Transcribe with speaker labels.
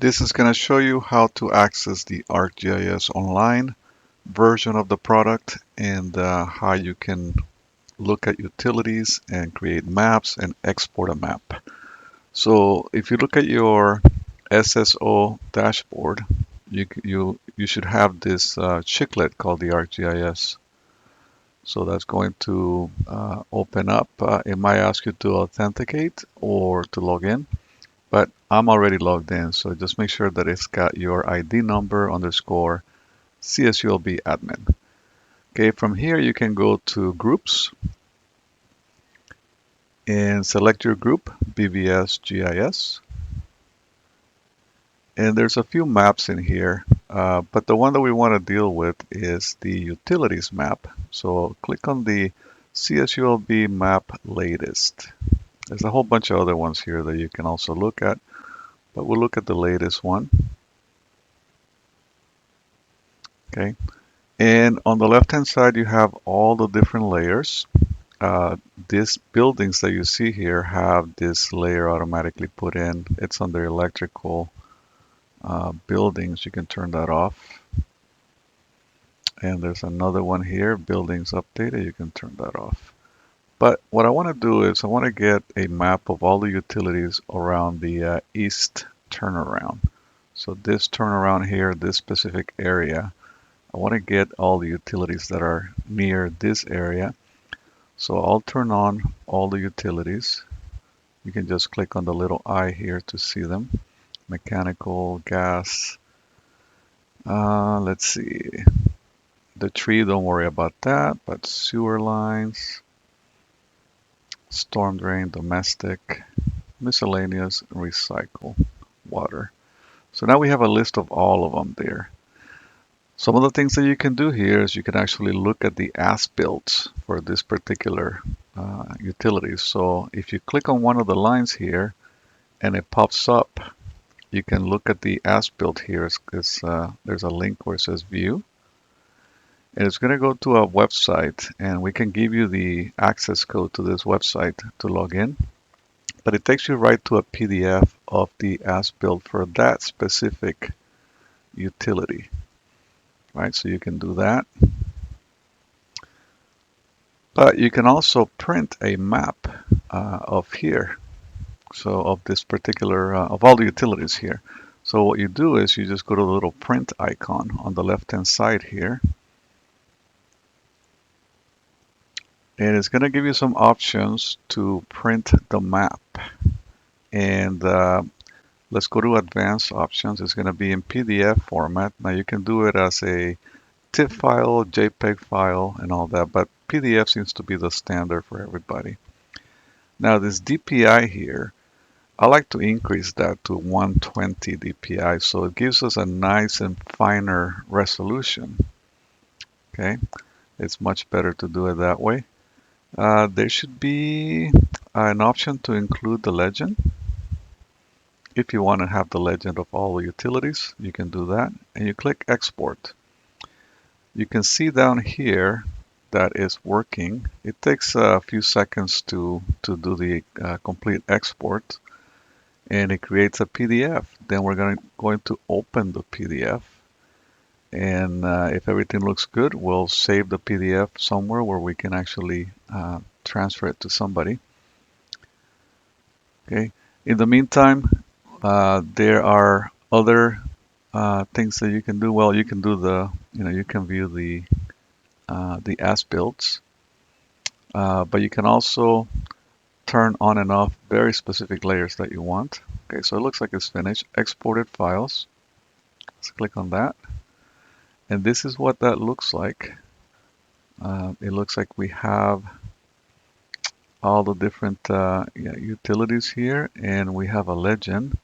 Speaker 1: This is going to show you how to access the ArcGIS Online version of the product and how you can look at utilities and create maps and export a map. So if you look at your SSO dashboard, you should have this chiclet called the ArcGIS. So that's going to open up. It might ask you to authenticate or to log in. But I'm already logged in, so just make sure that it's got your ID number underscore CSULB admin. Okay, from here you can go to groups and select your group, BVS GIS. And there's a few maps in here, but the one that we want to deal with is the utilities map. So click on the CSULB map latest. There's a whole bunch of other ones here that you can also look at, but we'll look at the latest one. Okay, and on the left hand side you have all the different layers. These buildings that you see here have this layer automatically put in. It's under electrical buildings. You can turn that off. And there's another one here, buildings updated. You can turn that off. But what I want to do is I want to get a map of all the utilities around the east turnaround. So this turnaround here, this specific area, I want to get all the utilities that are near this area. So I'll turn on all the utilities. You can just click on the little eye here to see them. Mechanical, gas. Let's see. The tree, don't worry about that, but sewer lines, storm drain, domestic, miscellaneous, recycle, water. So now we have a list of all of them there. Some of the things that you can do here is you can actually look at the asbuilts for this particular utility. So if you click on one of the lines here and it pops up, you can look at the asbuilt here. There's a link where it says view. And it's going to go to a website, and we can give you the access code to this website to log in. But it takes you right to a PDF of the asbuilt for that specific utility. Right, so you can do that. But you can also print a map of here. So of this particular, of all the utilities here. So what you do is you just go to the little print icon on the left-hand side here. And it's going to give you some options to print the map. And let's go to advanced options. It's going to be in PDF format. Now you can do it as a TIFF file, JPEG file, and all that, but PDF seems to be the standard for everybody. Now this DPI here, I like to increase that to 120 DPI, so it gives us a nice and finer resolution. Okay, it's much better to do it that way. There should be an option to include the legend. If you want to have the legend of all the utilities, you can do that, and you click export. You can see down here that it's working. It takes a few seconds to do the complete export, and it creates a PDF. Then we're going to open the PDF, and if everything looks good, we'll save the PDF somewhere where we can actually transfer it to somebody. Okay. In the meantime, there are other things that you can do. Well, you can do you can view the asbuilts, but you can also turn on and off very specific layers that you want. Okay, so it looks like it's finished. Exported files. Let's click on that, and this is what that looks like. It looks like we have all the different utilities here, and we have a legend.